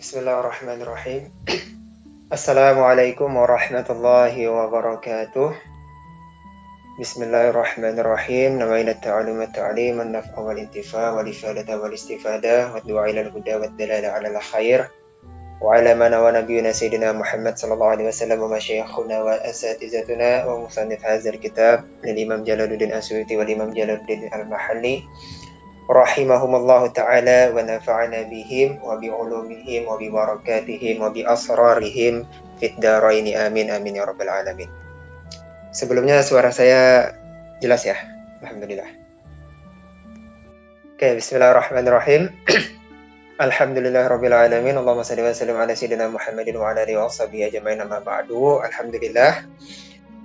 Bismillahirrahmanirrahim. Assalamualaikum warahmatullahi wabarakatuh. Bismillahirrahmanirrahim. Nawaina ta'aluma ta'lim an-naf'a wal intifa' wal ifadata wal istifadah wa du'a ila al-huda wa dalala 'ala al-khair wa 'ala ma nawa nabiyuna sayyidina Muhammad sallallahu alaihi wasallam wa masyayikhuna wa asatizatuna wa musannif hadzal kitab al-Imam Jalaluddin As-Suyuti wal Imam Jalaluddin Al-Mahalli rahimahumallahu ta'ala wa nafa'ana bihim wa bi'ulumihim wa bibarakatihim wa bi asrarihim fid dharaini amin amin ya rabbal alamin. Sebelumnya suara saya jelas ya? Alhamdulillah. Oke, bismillahirrahmanirrahim. Alhamdulillahirabbil alamin. Allahumma shalli wa sallim ala sayyidina Muhammadin wa ala alihi washabihi ajmain amma ba'du. Alhamdulillah.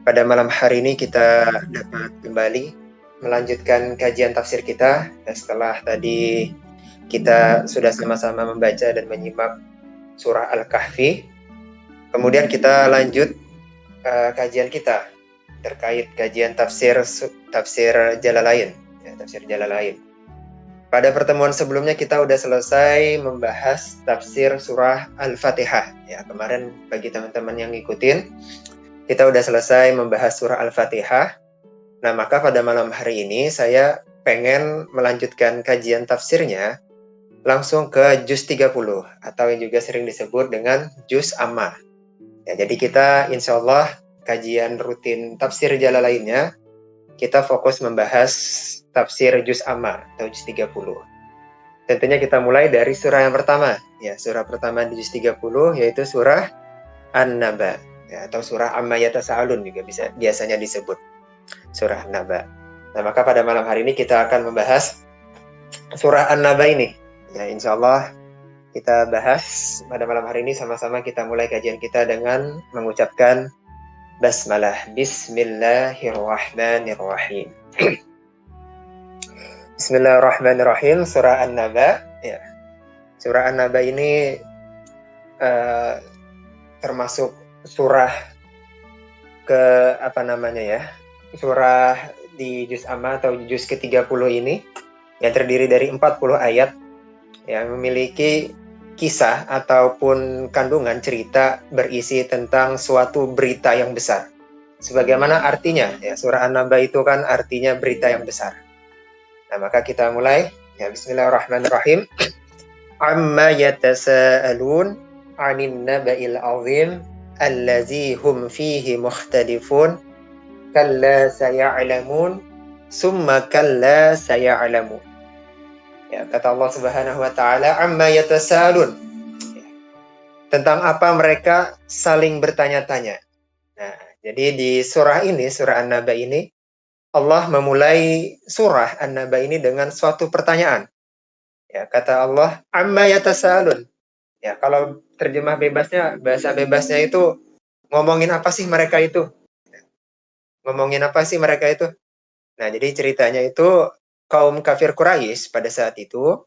Pada malam hari ini kita dapat kembali melanjutkan kajian tafsir kita setelah tadi kita sudah sama-sama membaca dan menyimak surah Al-Kahfi. Kemudian kita lanjut kajian kita terkait kajian tafsir Jalalain, ya, tafsir Jalalain. Pada pertemuan sebelumnya kita udah selesai membahas tafsir surah Al-Fatihah. Ya, kemarin bagi teman-teman yang ngikutin, kita udah selesai membahas surah Al-Fatihah. Nah, maka pada malam hari ini saya pengen melanjutkan kajian tafsirnya langsung ke juz 30 atau yang juga sering disebut dengan juz Amma. Ya, jadi kita insya Allah kajian rutin tafsir Jalalainnya kita fokus membahas tafsir juz Amma atau juz 30. Tentunya kita mulai dari surah yang pertama. Ya, surah pertama di juz 30 yaitu surah An-Naba, ya, atau surah Amma Yatasa'alun juga biasanya disebut surah An-Naba. Nah, maka pada malam hari ini kita akan membahas surah An-Naba ini. Ya, insya Allah kita bahas pada malam hari ini sama-sama. Kita mulai kajian kita dengan mengucapkan basmalah. Bismillahirrahmanirrahim. Bismillahirrahmanirrahim. Surah An-Naba. Ya. Surah An-Naba ini termasuk surah surah di juz Amma atau juz ke-30 ini yang terdiri dari 40 ayat yang memiliki kisah ataupun kandungan cerita berisi tentang suatu berita yang besar. Sebagaimana artinya, ya, surah An-Naba itu kan artinya berita yang besar. Nah, maka kita mulai. Ya, bismillahirrahmanirrahim. Amma yatasa'alun 'anin naba'il 'azim allazi hum fihi mukhtalifun kalla saya'lamun summa kalla saya'lamun. Ya, kata Allah Subhanahu wa taala, amma yatasaalun. Ya, tentang apa mereka saling bertanya-tanya. Nah, jadi di surah ini, surah An-Naba ini, Allah memulai surah An-Naba ini dengan suatu pertanyaan. Ya, kata Allah, amma yatasaalun. Ya, kalau terjemah bebasnya, bahasa bebasnya itu ngomongin apa sih mereka itu? Ngomongin apa sih mereka itu? Nah, jadi ceritanya itu kaum kafir Quraisy pada saat itu,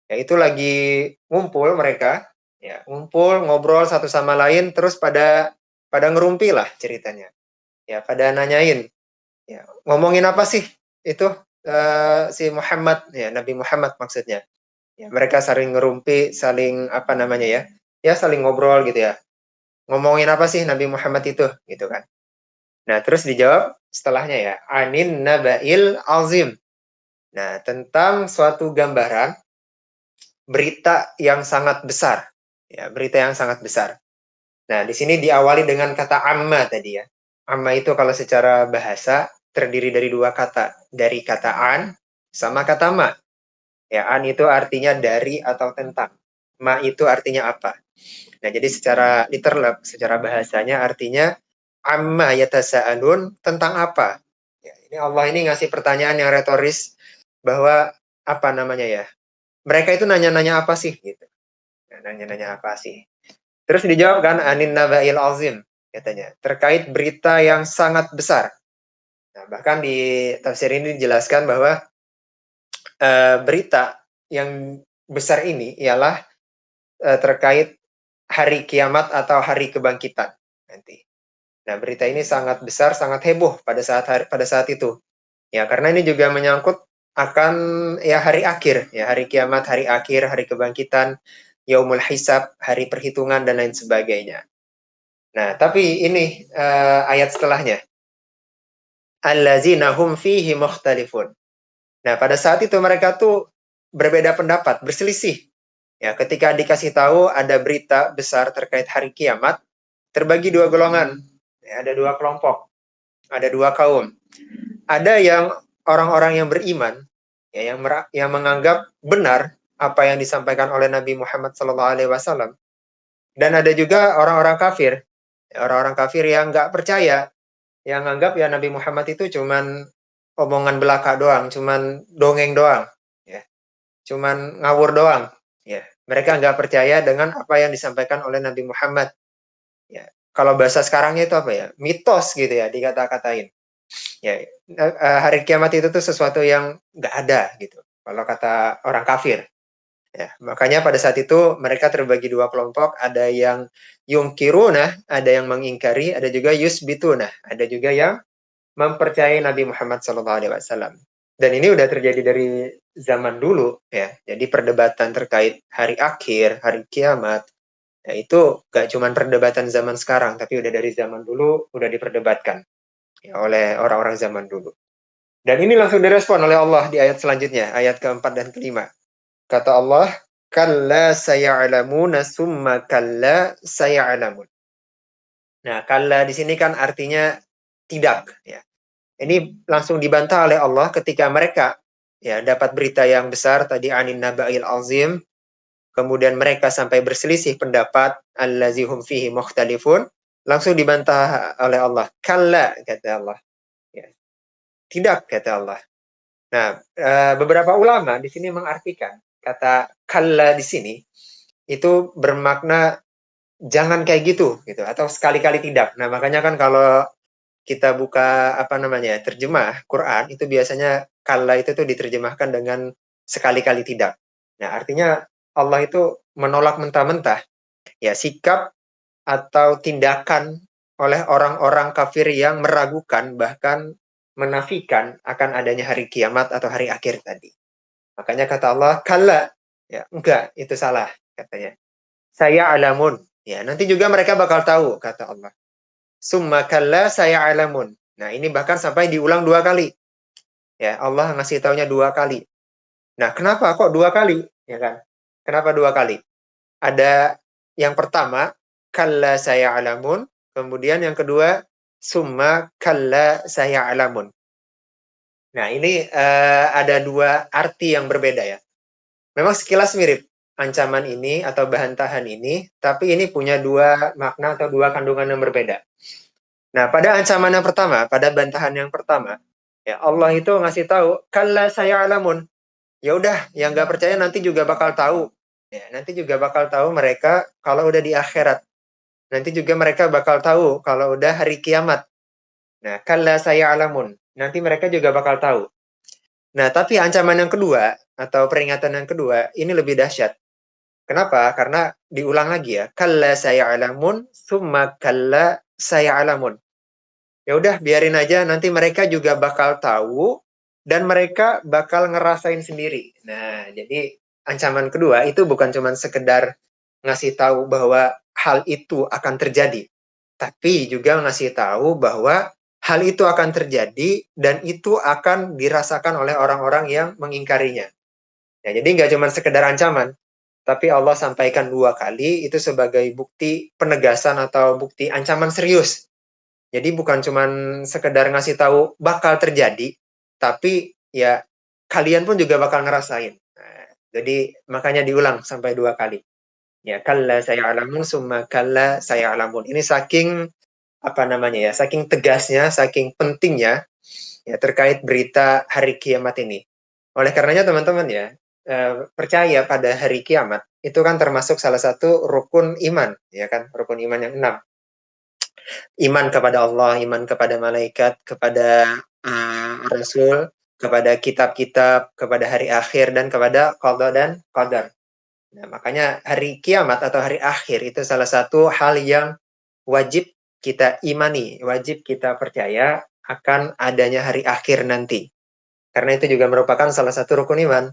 ya itu lagi ngumpul mereka, ya ngumpul ngobrol satu sama lain, terus pada ngerumpi lah ceritanya, ya pada nanyain, ya ngomongin apa sih itu si Muhammad, ya Nabi Muhammad maksudnya, ya mereka saling ngerumpi, saling ya saling ngobrol gitu ya, ngomongin apa sih Nabi Muhammad itu, gitu kan. Nah, terus dijawab setelahnya ya, anin naba'il azim. Nah, tentang suatu gambaran berita yang sangat besar. Ya, berita yang sangat besar. Nah, di sini diawali dengan kata amma tadi ya. Amma itu kalau secara bahasa terdiri dari dua kata, dari kata an sama kata ma. Ya, an itu artinya dari atau tentang. Ma itu artinya apa. Nah, jadi secara literal, secara bahasanya artinya amma yatasa'alun, tentang apa? Ya, ini Allah ini ngasih pertanyaan yang retoris bahwa apa namanya ya? Mereka itu nanya-nanya apa sih gitu. Nah, nanya-nanya apa sih? Terus dijawab kan anin naba'il azim katanya, terkait berita yang sangat besar. Nah, bahkan di tafsir ini dijelaskan bahwa berita yang besar ini ialah terkait hari kiamat atau hari kebangkitan nanti. Nah, berita ini sangat besar, sangat heboh pada saat itu. Ya, karena ini juga menyangkut akan ya hari akhir, ya hari kiamat, hari akhir, hari kebangkitan. yaumul hisab, hari perhitungan dan lain sebagainya. Nah, tapi ini ayat setelahnya. Allazina hum fihi mukhtalifun. Nah, pada saat itu mereka tuh berbeda pendapat, berselisih. Ya, ketika dikasih tahu ada berita besar terkait hari kiamat, terbagi dua golongan. Ya, ada dua kelompok, ada dua kaum. Ada yang orang-orang yang beriman, ya, yang menganggap benar apa yang disampaikan oleh Nabi Muhammad SAW. Dan ada juga orang-orang kafir, ya, orang-orang kafir yang nggak percaya, yang anggap ya Nabi Muhammad itu cuman omongan belaka doang, cuman dongeng doang, ya, cuman ngawur doang. Ya, mereka nggak percaya dengan apa yang disampaikan oleh Nabi Muhammad. Ya, kalau bahasa sekarangnya itu apa ya? Mitos gitu ya, dikata-katain. Ya, hari kiamat itu tuh sesuatu yang nggak ada gitu. Kalau kata orang kafir. Ya, makanya pada saat itu mereka terbagi dua kelompok, ada yang yungkiruna, ada yang mengingkari, ada juga yusbituna, ada juga yang mempercayai Nabi Muhammad SAW. Dan ini udah terjadi dari zaman dulu ya. Jadi perdebatan terkait hari akhir, hari kiamat, ya itu gak cuma perdebatan zaman sekarang, tapi udah dari zaman dulu udah diperdebatkan ya, oleh orang-orang zaman dulu. Dan ini langsung direspon oleh Allah di ayat selanjutnya, ayat keempat dan kelima. Kata Allah, kalla saya'lamuna summa kalla saya'lamun. Nah, kalla di sini kan artinya tidak ya. Ini langsung dibantah oleh Allah ketika mereka ya dapat berita yang besar tadi anin naba'il azim, kemudian mereka sampai berselisih pendapat allazi hum fihi mukhtalifun, langsung dibantah oleh Allah. Kalla kata Allah. Ya, tidak kata Allah. Nah, beberapa ulama di sini mengartikan kata kalla di sini itu bermakna jangan kayak gitu atau sekali-kali tidak. Nah, makanya kan kalau kita buka apa namanya terjemah Quran itu biasanya kalla itu tuh diterjemahkan dengan sekali-kali tidak. Nah, artinya Allah itu menolak mentah-mentah ya sikap atau tindakan oleh orang-orang kafir yang meragukan bahkan menafikan akan adanya hari kiamat atau hari akhir tadi. Makanya kata Allah, kalla. Ya, enggak, itu salah katanya. Saya alamun. Ya, nanti juga mereka bakal tahu kata Allah. Summa kalla saya alamun. Nah, ini bahkan sampai diulang dua kali. Ya, Allah ngasih taunya dua kali. Nah, kenapa kok dua kali? Ya kan? Kenapa dua kali? Ada yang pertama, kalla saya alamun. Kemudian yang kedua, summa kalla saya alamun. Nah, ini ada dua arti yang berbeda ya. Memang sekilas mirip ancaman ini atau bantahan ini, tapi ini punya dua makna atau dua kandungan yang berbeda. Nah, pada ancaman yang pertama, pada bantahan yang pertama, ya Allah itu ngasih tahu, kalla saya alamun. Ya udah, yang nggak percaya nanti juga bakal tahu. Ya, nanti juga bakal tahu mereka kalau udah di akhirat. Nanti juga mereka bakal tahu kalau udah hari kiamat. Nah, kalla saya alamun. Nanti mereka juga bakal tahu. Nah, tapi ancaman yang kedua atau peringatan yang kedua ini lebih dahsyat. Kenapa? Karena diulang lagi ya. Kalla saya alamun, summa kalla saya alamun. Ya udah biarin aja nanti mereka juga bakal tahu dan mereka bakal ngerasain sendiri. Nah, jadi ancaman kedua itu bukan cuma sekedar ngasih tahu bahwa hal itu akan terjadi, tapi juga ngasih tahu bahwa hal itu akan terjadi dan itu akan dirasakan oleh orang-orang yang mengingkarinya. Ya, jadi nggak cuma sekedar ancaman, tapi Allah sampaikan dua kali itu sebagai bukti penegasan atau bukti ancaman serius. Jadi bukan cuman sekedar ngasih tahu bakal terjadi, tapi ya kalian pun juga bakal ngerasain. Nah, jadi makanya diulang sampai dua kali. Ya, kalla saya alamun, summa kalla saya alamun. Ini saking apa namanya ya, saking tegasnya, saking pentingnya ya terkait berita hari kiamat ini. Oleh karenanya teman-teman ya, percaya pada hari kiamat itu kan termasuk salah satu rukun iman, ya kan, rukun iman yang 6. Iman kepada Allah, iman kepada malaikat, kepada Rasul, kepada kitab-kitab, kepada hari akhir, dan kepada qada dan qadar. Nah, makanya hari kiamat atau hari akhir itu salah satu hal yang wajib kita imani, wajib kita percaya akan adanya hari akhir nanti. Karena itu juga merupakan salah satu rukun iman.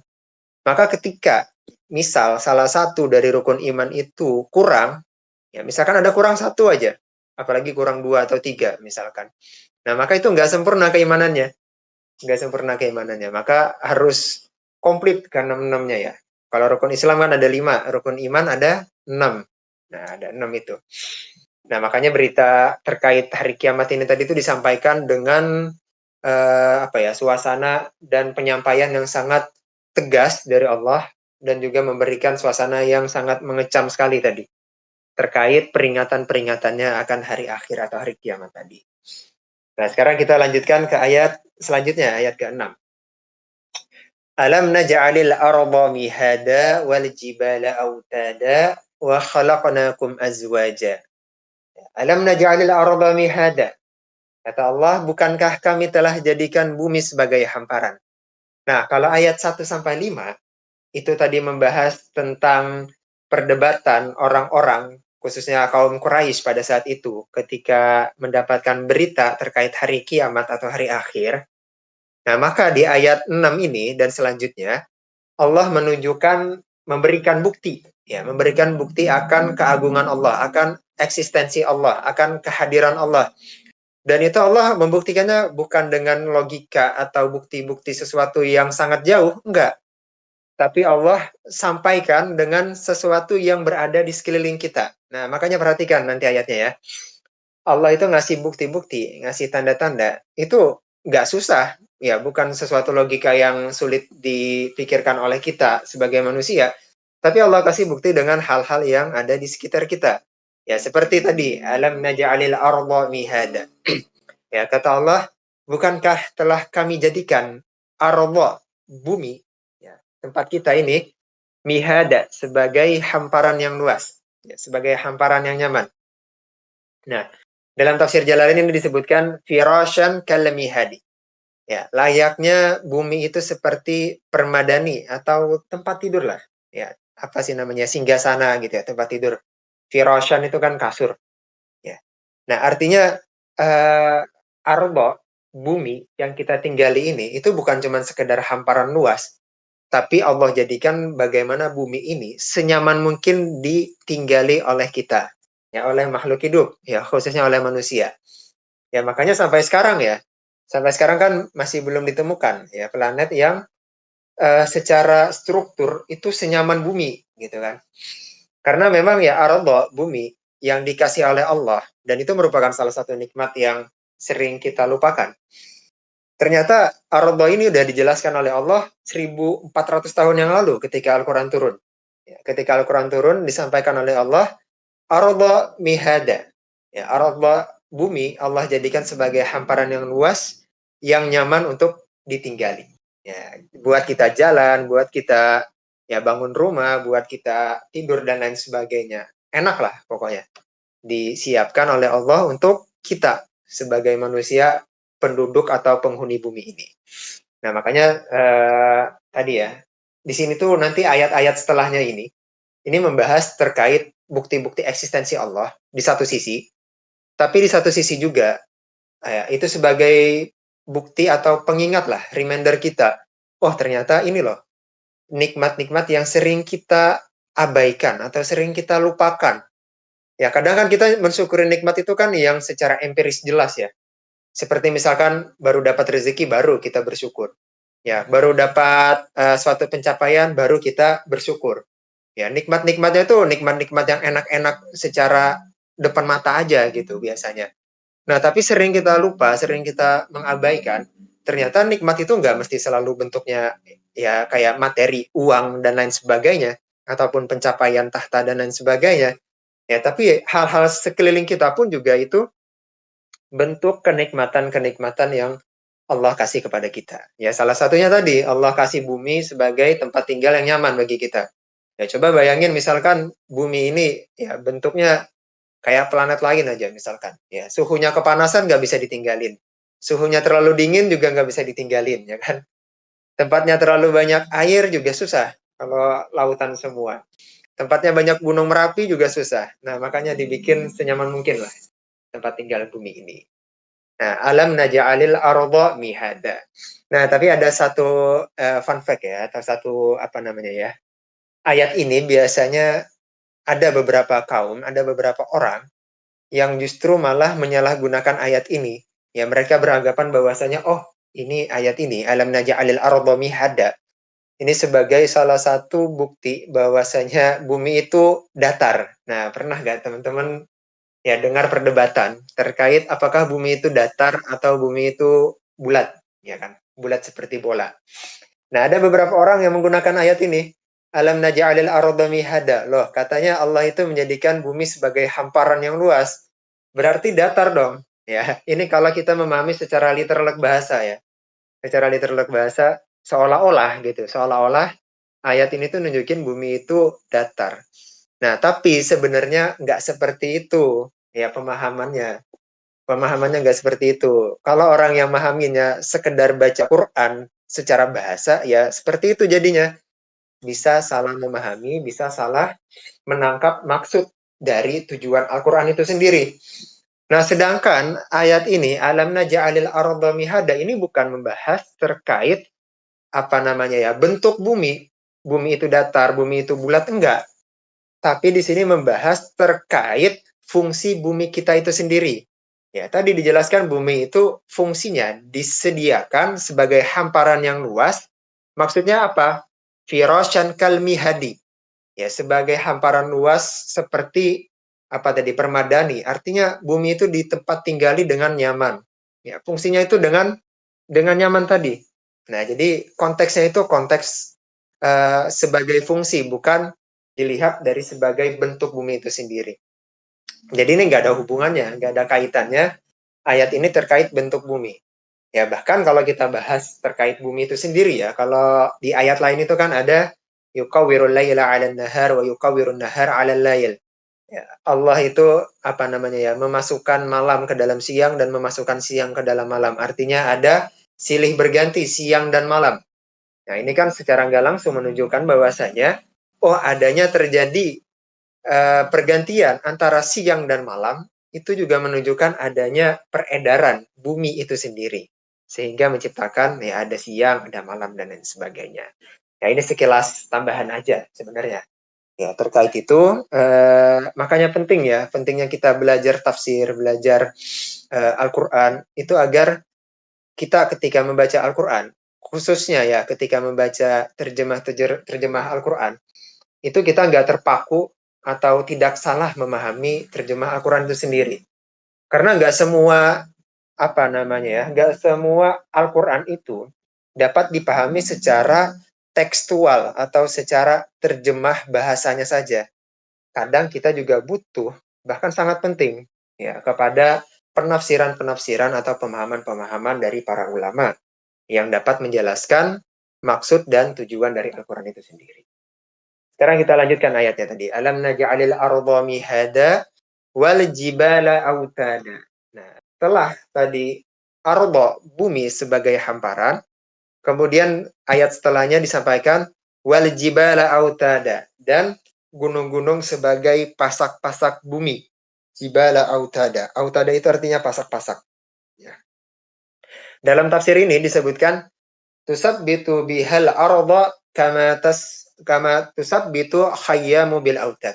Maka ketika misal salah satu dari rukun iman itu kurang, ya misalkan ada kurang satu aja, apalagi kurang dua atau tiga misalkan. Nah, maka itu nggak sempurna keimanannya. Nggak sempurna keimanannya. Maka harus komplit ke enam-enamnya ya. Kalau rukun Islam kan ada 5, rukun iman ada 6. Nah, ada 6 itu. Nah, makanya berita terkait hari kiamat ini tadi itu disampaikan dengan suasana dan penyampaian yang sangat tegas dari Allah dan juga memberikan suasana yang sangat mengecam sekali tadi terkait peringatan-peringatannya akan hari akhir atau hari kiamat tadi. Nah, sekarang kita lanjutkan ke ayat selanjutnya, ayat ke-6. Alam naj'alil arda mihada wal jibala autada wa khalaqnakum azwaja. Alam naj'alil arda mihada. Kata Allah, bukankah kami telah jadikan bumi sebagai hamparan? Nah, kalau ayat 1 sampai 5 itu tadi membahas tentang perdebatan orang-orang khususnya kaum Quraisy pada saat itu ketika mendapatkan berita terkait hari kiamat atau hari akhir. Nah, maka di ayat 6 ini dan selanjutnya Allah menunjukkan memberikan bukti, ya, memberikan bukti akan keagungan Allah, akan eksistensi Allah, akan kehadiran Allah. Dan itu Allah membuktikannya bukan dengan logika atau bukti-bukti sesuatu yang sangat jauh, enggak. Tapi Allah sampaikan dengan sesuatu yang berada di sekeliling kita. Nah, makanya perhatikan nanti ayatnya ya. Allah itu ngasih bukti-bukti, ngasih tanda-tanda, itu nggak susah. Ya, bukan sesuatu logika yang sulit dipikirkan oleh kita sebagai manusia. Tapi Allah kasih bukti dengan hal-hal yang ada di sekitar kita. Ya, seperti tadi, alam naj'alil arda mihada. Ya, kata Allah, bukankah telah kami jadikan arda, bumi, ya, tempat kita ini, mihada, sebagai hamparan yang luas. Ya, sebagai hamparan yang nyaman. Nah, dalam tafsir Jalalain ini disebutkan firasyan kalamihadi. Ya, layaknya bumi itu seperti permadani atau tempat tidur lah. Ya, apa sih namanya? Singgasana gitu ya, tempat tidur. Firasyan itu kan kasur. Ya. Nah, artinya arba, bumi yang kita tinggali ini itu bukan cuma sekedar hamparan luas, tapi Allah jadikan bagaimana bumi ini senyaman mungkin ditinggali oleh kita, ya, oleh makhluk hidup, ya, khususnya oleh manusia. Ya, makanya sampai sekarang kan masih belum ditemukan ya planet yang secara struktur itu senyaman bumi gitu kan. Karena memang ya arada, bumi yang dikasih oleh Allah dan itu merupakan salah satu nikmat yang sering kita lupakan. Ternyata arada ini udah dijelaskan oleh Allah 1400 tahun yang lalu ketika Al-Qur'an turun. Ya, ketika Al-Qur'an turun disampaikan oleh Allah arada mihada. Ya, arada, bumi Allah jadikan sebagai hamparan yang luas yang nyaman untuk ditinggali. Ya, buat kita jalan, buat kita ya bangun rumah, buat kita tidur dan lain sebagainya. Enak lah pokoknya. Disiapkan oleh Allah untuk kita sebagai manusia penduduk atau penghuni bumi ini. Nah, makanya tadi ya, di sini tuh nanti ayat-ayat setelahnya ini membahas terkait bukti-bukti eksistensi Allah di satu sisi, tapi di satu sisi juga itu sebagai bukti atau pengingat lah, reminder kita. Oh, ternyata ini loh nikmat-nikmat yang sering kita abaikan atau sering kita lupakan. Ya, kadang kan kita mensyukuri nikmat itu kan yang secara empiris jelas ya. Seperti misalkan baru dapat rezeki baru kita bersyukur. Ya, baru dapat suatu pencapaian baru kita bersyukur. Ya, nikmat-nikmatnya itu nikmat-nikmat yang enak-enak secara depan mata aja gitu biasanya. Nah, tapi sering kita lupa, sering kita mengabaikan, ternyata nikmat itu nggak mesti selalu bentuknya ya kayak materi, uang, dan lain sebagainya, ataupun pencapaian tahta dan lain sebagainya. Ya, tapi hal-hal sekeliling kita pun juga itu bentuk kenikmatan-kenikmatan yang Allah kasih kepada kita. Ya, salah satunya tadi Allah kasih bumi sebagai tempat tinggal yang nyaman bagi kita. Ya, coba bayangin misalkan bumi ini ya bentuknya kayak planet lain aja misalkan. Ya, suhunya kepanasan nggak bisa ditinggalin. Suhunya terlalu dingin juga nggak bisa ditinggalin, ya kan? Tempatnya terlalu banyak air juga susah kalau lautan semua. Tempatnya banyak gunung Merapi juga susah. Nah, makanya dibikin senyaman mungkin lah tempat tinggal bumi ini. Nah, alam naj'alil arda mihada. Nah, tapi ada satu fun fact ya, atau satu apa namanya ya, ayat ini biasanya ada beberapa kaum, ada beberapa orang yang justru malah menyalahgunakan ayat ini. Ya, mereka beranggapan bahwasanya, oh, ini ayat ini, alam naja'alil arda mihada. Ini sebagai salah satu bukti bahwasanya bumi itu datar. Nah, pernah nggak teman-teman ya dengar perdebatan terkait apakah bumi itu datar atau bumi itu bulat, ya kan? Bulat seperti bola. Nah, ada beberapa orang yang menggunakan ayat ini. Alam naja'alil arda mihada. Loh, katanya Allah itu menjadikan bumi sebagai hamparan yang luas. Berarti datar dong. Ya, ini kalau kita memahami secara literal bahasa ya. Secara literal bahasa seolah-olah gitu, seolah-olah ayat ini tuh nunjukin bumi itu datar. Nah, tapi sebenarnya nggak seperti itu ya pemahamannya. Pemahamannya nggak seperti itu. Kalau orang yang memahaminya sekedar baca Quran secara bahasa, ya seperti itu jadinya. Bisa salah memahami, bisa salah menangkap maksud dari tujuan Al-Quran itu sendiri. Nah, sedangkan ayat ini, alam naja'alil arda mihada, ini bukan membahas terkait apa namanya ya, bentuk bumi. Bumi itu datar, bumi itu bulat, enggak. Tapi di sini membahas terkait fungsi bumi kita itu sendiri. Ya, tadi dijelaskan bumi itu fungsinya disediakan sebagai hamparan yang luas. Maksudnya apa? Firasyan kalmihadi. Ya, sebagai hamparan luas seperti apa tadi permadani. Artinya bumi itu di tempat tinggali dengan nyaman. Ya, fungsinya itu dengan nyaman tadi. Nah, jadi konteksnya itu konteks sebagai fungsi, bukan dilihat dari sebagai bentuk bumi itu sendiri. Jadi ini nggak ada hubungannya, nggak ada kaitannya ayat ini terkait bentuk bumi. Ya, bahkan kalau kita bahas terkait bumi itu sendiri ya, kalau di ayat lain itu kan ada yukawwirul laila 'alan nahar wa yukawwirun nahar 'alal lail. Ya, Allah itu apa namanya ya, memasukkan malam ke dalam siang dan memasukkan siang ke dalam malam. Artinya ada silih berganti siang dan malam. Nah, ini kan secara nggak langsung menunjukkan bahwasanya oh adanya terjadi pergantian antara siang dan malam itu juga menunjukkan adanya peredaran bumi itu sendiri sehingga menciptakan ya ada siang, ada malam dan lain sebagainya. Ya ini sekilas tambahan aja sebenarnya. Ya terkait itu makanya penting ya, pentingnya kita belajar tafsir, belajar Al-Qur'an itu agar kita ketika membaca Al-Qur'an khususnya ya ketika membaca terjemah Al-Qur'an itu kita nggak terpaku atau tidak salah memahami terjemah Al-Quran itu sendiri. Karena nggak semua apa namanya ya, nggak semua Al-Quran itu dapat dipahami secara tekstual atau secara terjemah bahasanya saja. Kadang kita juga butuh, bahkan sangat penting ya kepada penafsiran-penafsiran atau pemahaman-pemahaman dari para ulama yang dapat menjelaskan maksud dan tujuan dari Al-Quran itu sendiri. Sekarang kita lanjutkan ayatnya tadi. Alam naj'alil arda mihada wal jibala autada. Nah, setelah tadi arda bumi sebagai hamparan, kemudian ayat setelahnya disampaikan wal jibala autada dan gunung-gunung sebagai pasak-pasak bumi. Jibala autada. Autada itu artinya pasak-pasak. Ya. Dalam tafsir ini disebutkan tusabbitu bihal arda kama tusabbitu khayyamu bil autad.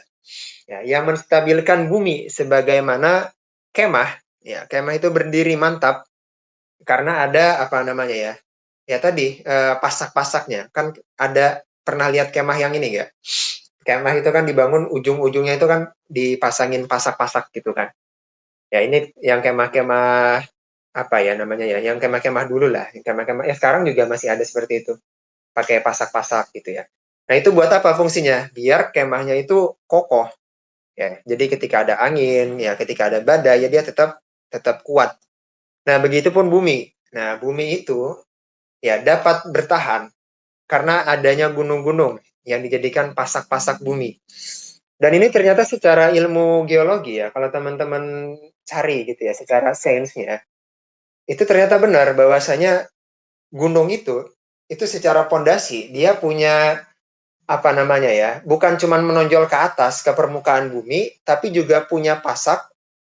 Ya, yang menstabilkan bumi sebagaimana kemah. Ya, kemah itu berdiri mantap karena ada apa namanya ya? Ya tadi pasak-pasaknya. Kan ada pernah lihat kemah yang ini enggak? Kemah itu kan dibangun ujung-ujungnya itu kan dipasangin pasak-pasak gitu kan. Ya ini yang kemah-kemah apa ya namanya ya? Yang kemah-kemah dulu lah. Yang kemah-kemah ya sekarang juga masih ada seperti itu. Pakai pasak-pasak gitu ya. Nah, itu buat apa fungsinya? Biar kemahnya itu kokoh. Ya, jadi ketika ada angin, ya ketika ada badai, ya dia tetap tetap kuat. Nah, begitupun bumi. Nah, bumi itu ya dapat bertahan karena adanya gunung-gunung yang dijadikan pasak-pasak bumi. Dan ini ternyata secara ilmu geologi ya, kalau teman-teman cari gitu ya, secara sainsnya, itu ternyata benar bahwasanya gunung itu secara pondasi dia punya apa namanya ya, bukan cuma menonjol ke atas ke permukaan bumi, tapi juga punya pasak,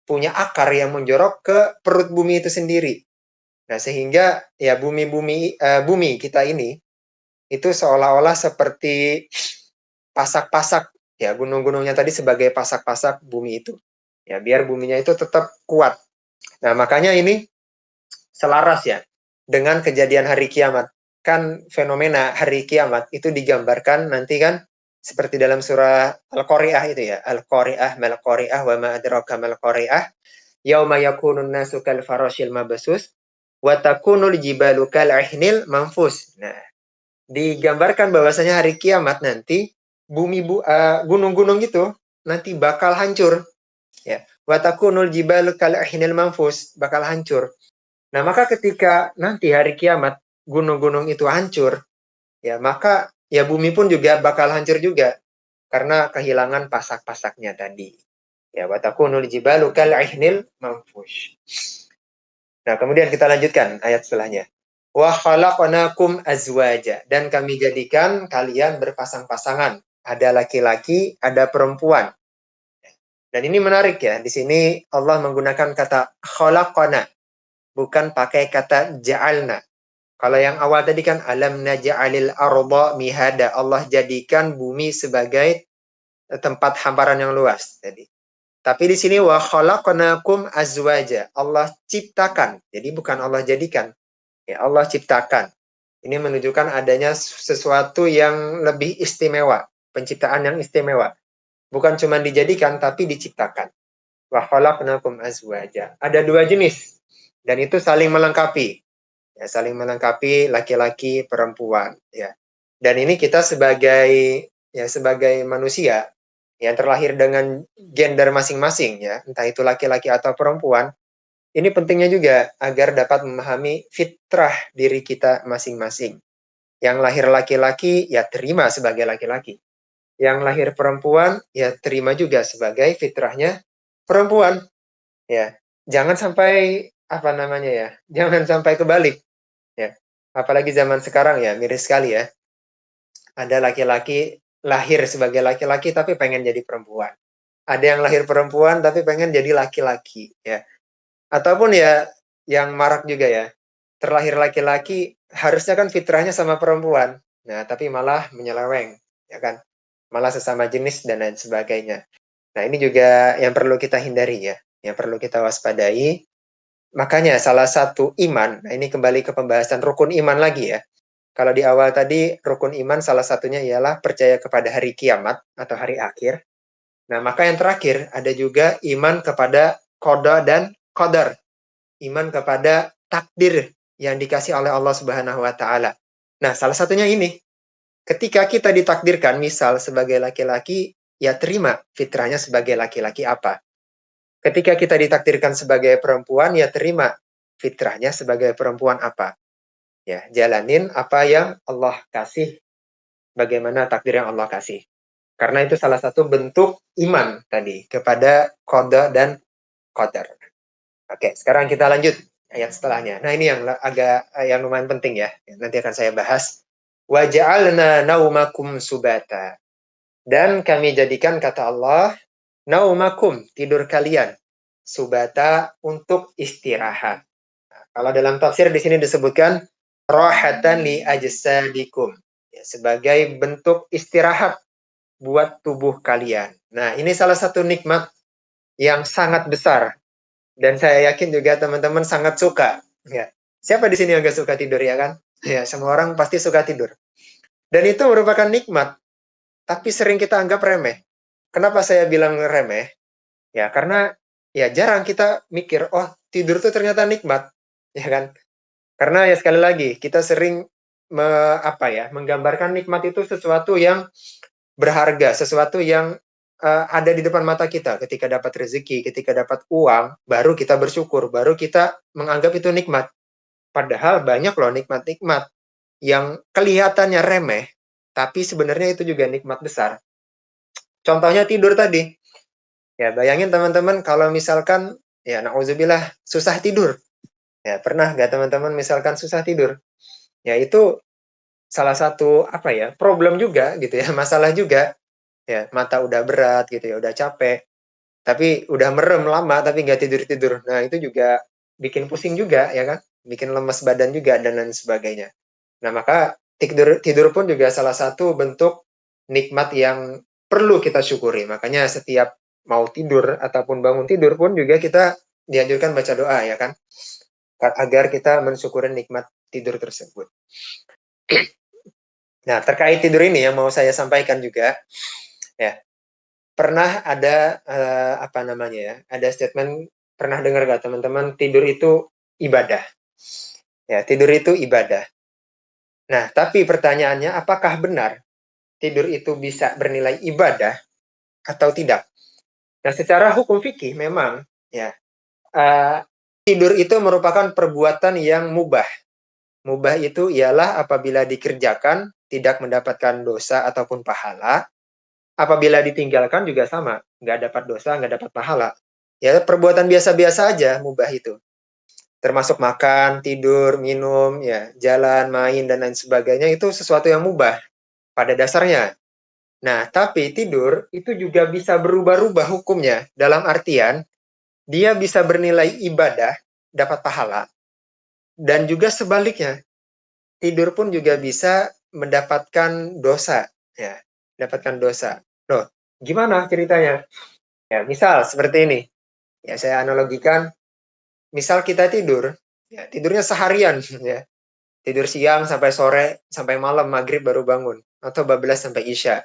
punya akar yang menjorok ke perut bumi itu sendiri. Nah, sehingga ya bumi kita ini itu seolah-olah seperti pasak-pasak ya, gunung-gunungnya tadi sebagai pasak-pasak bumi itu. Ya, biar buminya itu tetap kuat. Nah, makanya ini selaras ya dengan kejadian hari kiamat. Kan fenomena hari kiamat itu digambarkan nanti kan seperti dalam surah Al-Qari'ah itu ya. Al-Qari'ah mal Qari'ah wa ma adraka mal Qari'ah yauma yakunun nasu kal farashil mabsus wa takunul jibalu kal ihnil manfus. Nah, digambarkan bahwasanya hari kiamat nanti gunung-gunung itu nanti bakal hancur ya. Wa takunul jibalu kal ihnil manfus, bakal hancur. Nah, maka ketika nanti hari kiamat gunung-gunung itu hancur, ya maka ya bumi pun juga bakal hancur juga karena kehilangan pasak-pasaknya tadi. Ya, watakunul jibalu kal ihnil manfush. Nah, kemudian kita lanjutkan ayat setelahnya. Wa khalaqnakum azwaja, dan kami jadikan kalian berpasang-pasangan. Ada laki-laki, ada perempuan. Dan ini menarik ya. Di sini Allah menggunakan kata khalaqana, bukan pakai kata ja'alna. Kalau yang awal tadi kan alam naj'alil arda mihada. Allah jadikan bumi sebagai tempat hamparan yang luas tadi. Tapi di sini wa khalaqnakum azwaja. Allah ciptakan. Jadi bukan Allah jadikan. Ya, Allah ciptakan. Ini menunjukkan adanya sesuatu yang lebih istimewa, penciptaan yang istimewa. Bukan cuma dijadikan tapi diciptakan. Wa khalaqnakum azwaja. Ada dua jenis dan itu saling melengkapi. Ya, saling melengkapi laki-laki perempuan ya. Dan ini kita sebagai manusia yang terlahir dengan gender masing-masing ya, entah itu laki-laki atau perempuan, ini pentingnya juga agar dapat memahami fitrah diri kita masing-masing. Yang lahir laki-laki ya terima sebagai laki-laki. Yang lahir perempuan ya terima juga sebagai fitrahnya perempuan ya. Jangan sampai apa namanya ya? Jangan sampai kebalik ya. Apalagi zaman sekarang ya, miris sekali ya. Ada laki-laki lahir sebagai laki-laki tapi pengen jadi perempuan. Ada yang lahir perempuan tapi pengen jadi laki-laki ya. Ataupun ya yang marak juga ya. Terlahir laki-laki harusnya kan fitrahnya sama perempuan. Nah, tapi malah menyeleweng, ya kan? Malah sesama jenis dan lain sebagainya. Nah, ini juga yang perlu kita hindari ya, yang perlu kita waspadai. Makanya salah satu iman, nah ini kembali ke pembahasan rukun iman lagi ya. Kalau di awal tadi rukun iman salah satunya ialah percaya kepada hari kiamat atau hari akhir. Nah, maka yang terakhir ada juga iman kepada qada dan qadar. Iman kepada takdir yang dikasih oleh Allah Subhanahu wa taala. Nah, salah satunya ini. Ketika kita ditakdirkan misal sebagai laki-laki, ya terima fitrahnya sebagai laki-laki apa. Ketika kita ditakdirkan sebagai perempuan, ya terima fitrahnya sebagai perempuan apa. Ya, jalanin apa yang Allah kasih, bagaimana takdir yang Allah kasih. Karena itu salah satu bentuk iman tadi kepada qada dan qadar. Oke, sekarang kita lanjut ayat setelahnya. Nah, ini yang agak yang lumayan penting ya. Nanti akan saya bahas. Wa ja'alna naumakum subata. Dan kami jadikan kata Allah naumakum, tidur kalian, subata, untuk istirahat. Nah, kalau dalam tafsir di sini disebutkan rohatan li ajsadikum, ya, sebagai bentuk istirahat buat tubuh kalian. Nah, ini salah satu nikmat yang sangat besar dan saya yakin juga teman-teman sangat suka. Ya, siapa di sini yang gak suka tidur ya kan? Ya, semua orang pasti suka tidur. Dan itu merupakan nikmat, tapi sering kita anggap remeh. Kenapa saya bilang remeh? Ya, karena ya jarang kita mikir, oh tidur tuh ternyata nikmat, ya kan? Karena ya sekali lagi, kita sering menggambarkan nikmat itu sesuatu yang berharga, sesuatu yang ada di depan mata kita. Ketika dapat rezeki, ketika dapat uang, baru kita bersyukur, baru kita menganggap itu nikmat. Padahal banyak loh nikmat-nikmat yang kelihatannya remeh, tapi sebenarnya itu juga nikmat besar. Contohnya tidur tadi. Ya, bayangin teman-teman kalau misalkan, ya na'udzubillah, susah tidur. Ya, pernah nggak teman-teman misalkan susah tidur? Ya, itu salah satu, problem juga gitu ya, masalah juga. Ya, mata udah berat gitu ya, udah capek. Tapi udah merem lama, tapi nggak tidur-tidur. Nah, itu juga bikin pusing juga, ya kan? Bikin lemes badan juga, dan lain sebagainya. Nah, maka tidur pun juga salah satu bentuk nikmat yang perlu kita syukuri. Makanya setiap mau tidur ataupun bangun tidur pun juga kita dianjurkan baca doa ya kan, agar kita mensyukuri nikmat tidur tersebut. Nah, terkait tidur ini yang mau saya sampaikan juga, ya, pernah ada apa namanya ya? Ada statement, pernah dengar gak teman-teman, tidur itu ibadah. Ya, tidur itu ibadah. Nah, tapi pertanyaannya, apakah benar tidur itu bisa bernilai ibadah atau tidak? Nah, secara hukum fikih memang ya, tidur itu merupakan perbuatan yang mubah. Mubah itu ialah apabila dikerjakan tidak mendapatkan dosa ataupun pahala. Apabila ditinggalkan juga sama, nggak dapat dosa, nggak dapat pahala. Ya, perbuatan biasa-biasa aja mubah itu. Termasuk makan, tidur, minum, ya, jalan, main, dan lain sebagainya, itu sesuatu yang mubah pada dasarnya. Nah, tapi tidur itu juga bisa berubah-ubah hukumnya. Dalam artian, dia bisa bernilai ibadah, dapat pahala, dan juga sebaliknya. Tidur pun juga bisa mendapatkan dosa. Ya, mendapatkan dosa. Loh, gimana ceritanya? Ya, misal seperti ini. Ya, saya analogikan, misal kita tidur, ya, tidurnya seharian, ya. Tidur siang sampai sore, sampai malam, maghrib baru bangun. Atau bablas sampai isya.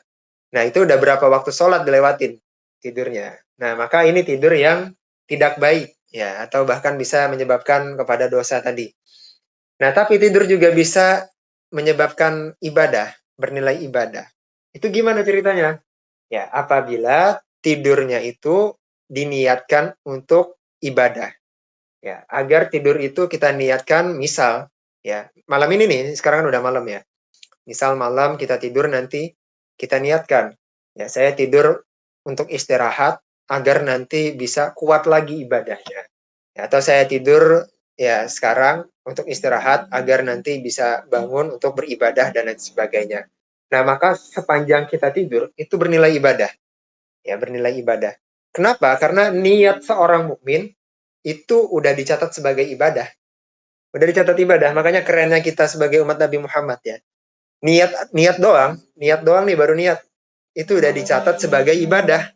Nah, itu udah berapa waktu sholat dilewatin tidurnya. Nah, maka ini tidur yang tidak baik, ya, atau bahkan bisa menyebabkan kepada dosa tadi. Nah, tapi tidur juga bisa menyebabkan ibadah, bernilai ibadah. Itu gimana ceritanya? Ya, apabila tidurnya itu diniatkan untuk ibadah. Ya, agar tidur itu kita niatkan, misal, ya, malam ini nih, sekarang kan udah malam ya. Misal malam kita tidur nanti, kita niatkan, ya, saya tidur untuk istirahat agar nanti bisa kuat lagi ibadahnya. Ya, atau saya tidur ya sekarang untuk istirahat agar nanti bisa bangun untuk beribadah dan lain sebagainya. Nah, maka sepanjang kita tidur itu bernilai ibadah. Ya, bernilai ibadah. Kenapa? Karena niat seorang mukmin itu udah dicatat sebagai ibadah. Udah dicatat ibadah. Makanya kerennya kita sebagai umat Nabi Muhammad ya. Niat doang nih baru niat. Itu udah dicatat sebagai ibadah.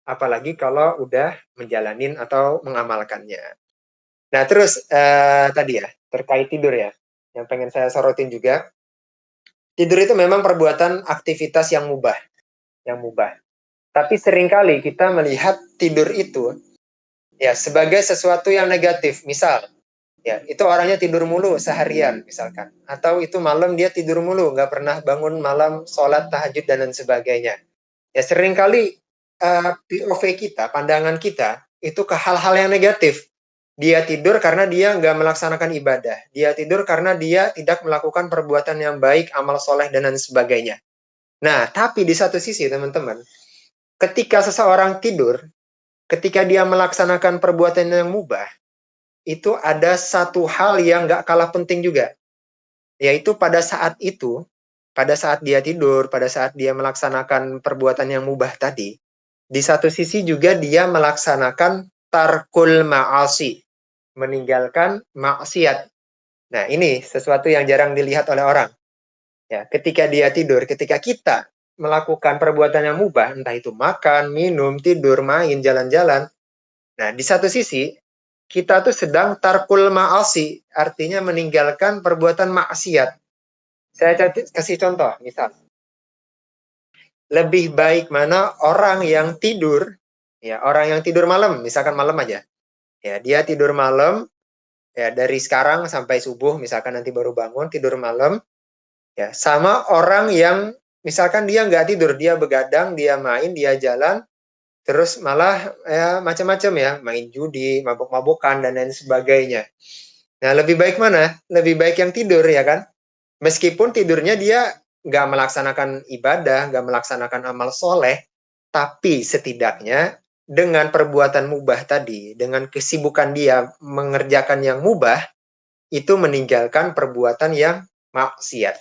Apalagi kalau udah menjalanin atau mengamalkannya. Nah, terus tadi ya, terkait tidur ya, yang pengen saya sorotin juga, tidur itu memang perbuatan aktivitas yang mubah, yang mubah. Tapi seringkali kita melihat tidur itu ya sebagai sesuatu yang negatif. Misal, ya itu orangnya tidur mulu seharian misalkan, atau itu malam dia tidur mulu, nggak pernah bangun malam, sholat tahajud dan lain sebagainya. Ya seringkali POV kita, pandangan kita itu ke hal-hal yang negatif. Dia tidur karena dia nggak melaksanakan ibadah. Dia tidur karena dia tidak melakukan perbuatan yang baik, amal soleh, dan lain sebagainya. Nah, tapi di satu sisi, teman-teman, ketika seseorang tidur, ketika dia melaksanakan perbuatan yang mubah, itu ada satu hal yang nggak kalah penting juga. Yaitu pada saat itu, pada saat dia tidur, pada saat dia melaksanakan perbuatan yang mubah tadi, di satu sisi juga dia melaksanakan tarkul ma'asi, meninggalkan maksiat. Nah, ini sesuatu yang jarang dilihat oleh orang. Ya, ketika dia tidur, ketika kita melakukan perbuatan yang mubah, entah itu makan, minum, tidur, main, jalan-jalan. Nah, di satu sisi, kita tuh sedang tarkul ma'asi, artinya meninggalkan perbuatan maksiat. Saya kasih contoh, misal. Lebih baik mana orang yang tidur, ya, orang yang tidur malam, misalkan malam aja. Ya, dia tidur malam, ya dari sekarang sampai subuh misalkan nanti baru bangun tidur malam, ya sama orang yang misalkan dia nggak tidur, dia begadang, dia main, dia jalan, terus malah ya macam-macam ya, main judi, mabuk-mabukan dan lain sebagainya. Nah, lebih baik mana? Lebih baik yang tidur ya kan, meskipun tidurnya dia nggak melaksanakan ibadah, nggak melaksanakan amal soleh, tapi setidaknya dengan perbuatan mubah tadi, dengan kesibukan dia mengerjakan yang mubah, itu meninggalkan perbuatan yang maksiat.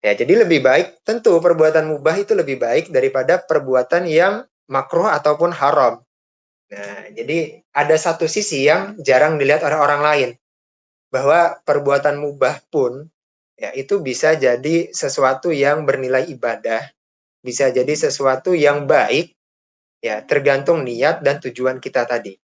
Ya, jadi lebih baik, tentu perbuatan mubah itu lebih baik daripada perbuatan yang makruh ataupun haram. Nah, jadi ada satu sisi yang jarang dilihat oleh orang lain, bahwa perbuatan mubah pun ya itu bisa jadi sesuatu yang bernilai ibadah, bisa jadi sesuatu yang baik, ya tergantung niat dan tujuan kita tadi.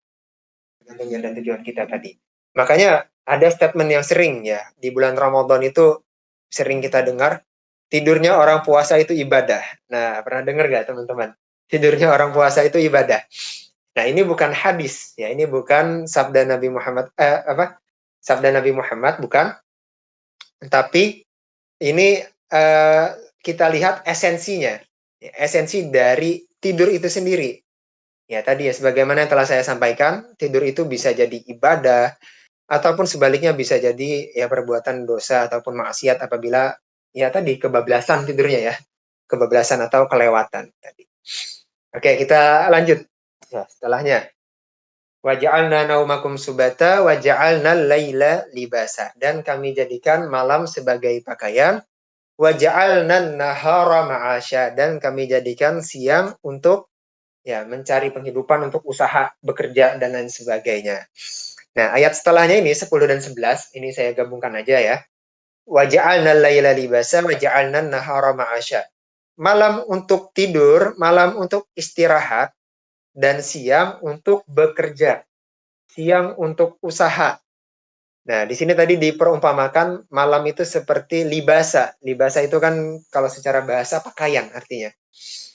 Tergantung niat dan tujuan kita tadi. Makanya ada statement yang sering ya di bulan Ramadan itu sering kita dengar, tidurnya orang puasa itu ibadah. Nah, pernah dengar gak teman-teman? Tidurnya orang puasa itu ibadah. Nah, ini bukan hadis ya, ini bukan sabda Nabi Muhammad Sabda Nabi Muhammad bukan, tapi ini kita lihat esensinya. Ya, esensi dari tidur itu sendiri. Ya, tadi ya sebagaimana yang telah saya sampaikan, tidur itu bisa jadi ibadah ataupun sebaliknya bisa jadi ya perbuatan dosa ataupun maksiat apabila ya tadi kebablasan tidurnya ya. Kebablasan atau kelewatan tadi. Oke, kita lanjut. Ya, setelahnya waja'alna naumakum subata waja'alna laila libasa, dan kami jadikan malam sebagai pakaian, waja'alna nahara ma'asya, dan kami jadikan siang untuk ya mencari penghidupan, untuk usaha, bekerja dan lain sebagainya. Nah, ayat setelahnya ini 10 dan 11 ini saya gabungkan aja ya. Waja'alna laila libasa waja'alna nahara ma'asya. Malam untuk tidur, malam untuk istirahat, dan siang untuk bekerja, siang untuk usaha. Nah, di sini tadi diperumpamakan malam itu seperti libasa. Libasa itu kan kalau secara bahasa pakaian artinya.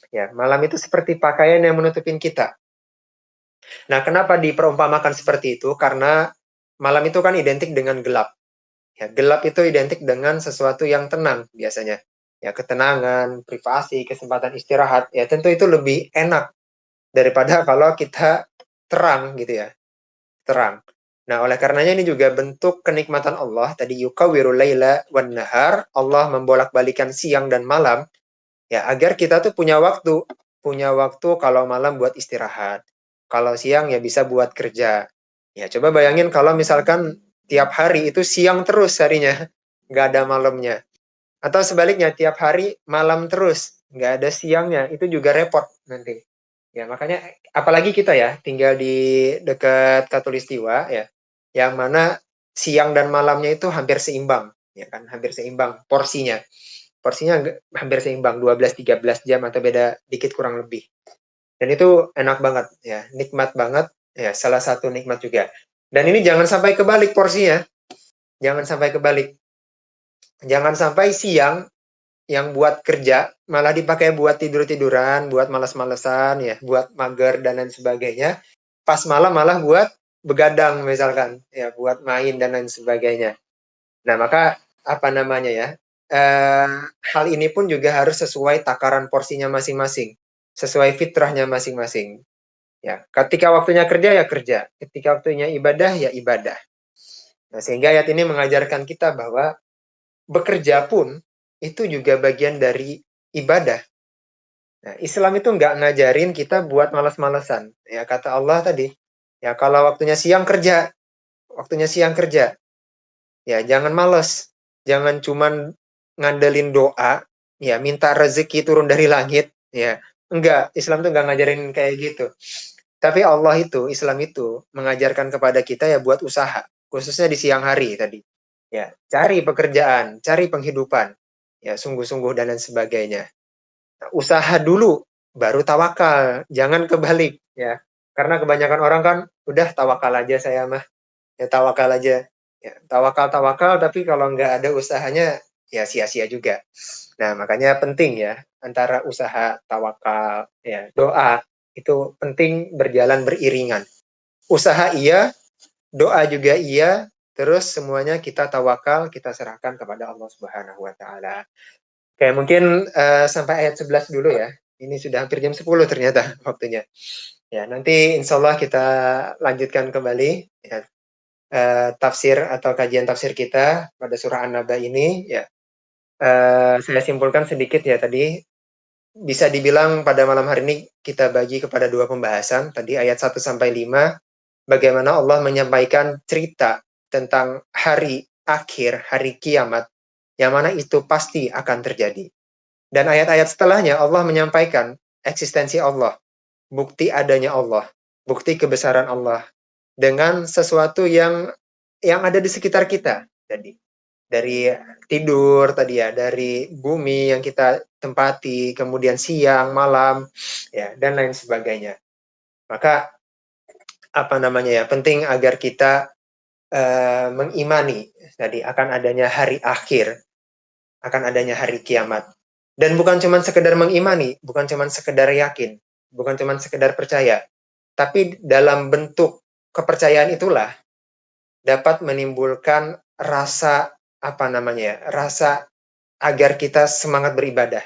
Ya, malam itu seperti pakaian yang menutupin kita. Nah, kenapa diperumpamakan seperti itu? Karena malam itu kan identik dengan gelap. Ya, gelap itu identik dengan sesuatu yang tenang biasanya. Ya, ketenangan, privasi, kesempatan istirahat. Ya, tentu itu lebih enak daripada kalau kita terang gitu ya, terang. Nah, oleh karenanya ini juga bentuk kenikmatan Allah. Tadi yukawwirul laila wan nahar, Allah membolak-balikan siang dan malam ya agar kita tuh punya waktu kalau malam buat istirahat. Kalau siang ya bisa buat kerja. Ya, coba bayangin kalau misalkan tiap hari itu siang terus harinya, nggak ada malamnya. Atau sebaliknya, tiap hari malam terus, nggak ada siangnya, itu juga repot nanti. Ya, makanya apalagi kita ya tinggal di dekat Katulistiwa ya, yang mana siang dan malamnya itu hampir seimbang, ya kan, hampir seimbang porsinya. Porsinya hampir seimbang, 12-13 jam atau beda dikit kurang lebih. Dan itu enak banget ya, nikmat banget ya, salah satu nikmat juga. Dan ini jangan sampai kebalik porsinya. Jangan sampai kebalik. Jangan sampai siang yang buat kerja malah dipakai buat tidur-tiduran, buat males-malesan ya, buat mager dan lain sebagainya. Pas malam malah buat begadang misalkan, ya buat main dan lain sebagainya. Nah, maka apa namanya ya? Hal ini pun juga harus sesuai takaran porsinya masing-masing, sesuai fitrahnya masing-masing. Ya, ketika waktunya kerja ya kerja, ketika waktunya ibadah ya ibadah. Nah, sehingga ayat ini mengajarkan kita bahwa bekerja pun itu juga bagian dari ibadah. Nah, Islam itu nggak ngajarin kita buat malas-malesan. Ya, kata Allah tadi, ya kalau waktunya siang kerja, ya jangan males. Jangan cuman ngandelin doa, ya minta rezeki turun dari langit, ya. Enggak, Islam tuh nggak ngajarin kayak gitu. Tapi Allah itu, Islam itu mengajarkan kepada kita ya buat usaha, khususnya di siang hari tadi. Ya, cari pekerjaan, cari penghidupan, ya sungguh-sungguh dan lain sebagainya. Nah, usaha dulu, baru tawakal, jangan kebalik ya. Karena kebanyakan orang kan udah tawakal aja saya mah, ya tawakal aja. Ya, tawakal, tapi kalau nggak ada usahanya ya sia-sia juga. Nah, makanya penting ya antara usaha, tawakal, ya doa itu penting berjalan beriringan. Usaha iya, doa juga iya, terus semuanya kita tawakal, kita serahkan kepada Allah Subhanahu wa taala. Oke, mungkin sampai ayat 11 dulu ya. Ini sudah hampir jam 10 ternyata waktunya. Ya, nanti insya Allah kita lanjutkan kembali ya, tafsir atau kajian tafsir kita pada surah An-Naba ini ya. Saya simpulkan sedikit ya tadi, bisa dibilang pada malam hari ini kita bagi kepada dua pembahasan. Tadi ayat 1 sampai 5, bagaimana Allah menyampaikan cerita tentang hari akhir, hari kiamat, yang mana itu pasti akan terjadi. Dan ayat-ayat setelahnya Allah menyampaikan eksistensi Allah, bukti adanya Allah, bukti kebesaran Allah dengan sesuatu yang ada di sekitar kita. Jadi dari tidur tadi ya, dari bumi yang kita tempati, kemudian siang, malam, ya, dan lain sebagainya. Maka apa namanya ya, penting agar kita mengimani tadi akan adanya hari akhir, akan adanya hari kiamat. Dan bukan cuma sekedar mengimani, bukan cuma sekedar yakin, bukan cuma sekedar percaya, tapi dalam bentuk kepercayaan itulah dapat menimbulkan rasa apa namanya ya, rasa agar kita semangat beribadah.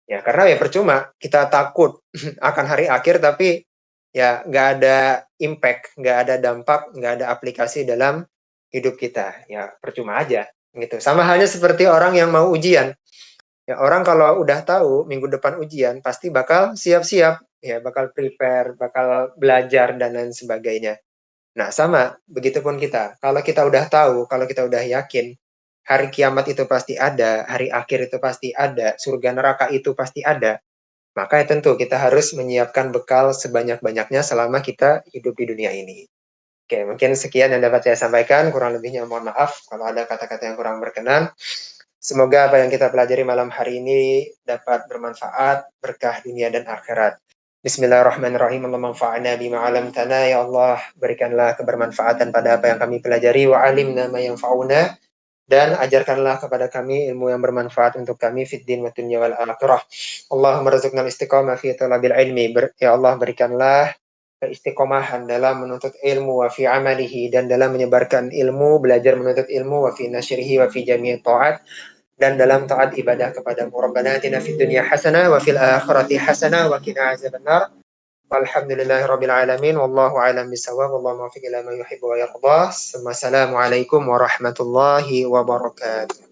Ya, karena ya percuma kita takut akan hari akhir tapi ya nggak ada impact, nggak ada dampak, nggak ada aplikasi dalam hidup kita. Ya percuma aja gitu. Sama halnya seperti orang yang mau ujian. Ya orang kalau udah tahu minggu depan ujian pasti bakal siap-siap, ya bakal prepare, bakal belajar dan lain sebagainya. Nah, sama begitupun kita. Kalau kita udah tahu, kalau kita udah yakin hari kiamat itu pasti ada, hari akhir itu pasti ada, surga neraka itu pasti ada, maka ya tentu kita harus menyiapkan bekal sebanyak-banyaknya selama kita hidup di dunia ini. Oke, mungkin sekian yang dapat saya sampaikan. Kurang lebihnya mohon maaf kalau ada kata-kata yang kurang berkenan. Semoga apa yang kita pelajari malam hari ini dapat bermanfaat, berkah dunia dan akhirat. Bismillahirrahmanirrahim. Allahumma anfa'na bima 'allamtana, ya Allah, berikanlah kebermanfaatan pada apa yang kami pelajari, wa 'allimna ma yanfa'una, dan ajarkanlah kepada kami ilmu yang bermanfaat untuk kami fid din wa dunya wal akhirah. Allahumma rzuqna istiqamah fi talabil ilmi. Ya Allah, berikanlah keistiqomahan dalam menuntut ilmu wa fi amalihi, dan dalam menyebarkan ilmu, belajar menuntut ilmu, wa fi nasyrihi wa fi jami'i ta'at, dan dalam taat ibadah kepadamu. Rabbana atina fid dunya hasanah wa fil akhirati hasanah wa qina azabannar. Walhamdulillahirabbil alamin, wallahu a'lam bissawab, wallahu muwaffiq ila ma yuhibbu wa yardah. Assalamualaikum warahmatullahi wabarakatuh.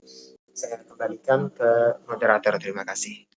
Saya kembalikan ke moderator. Terima kasih.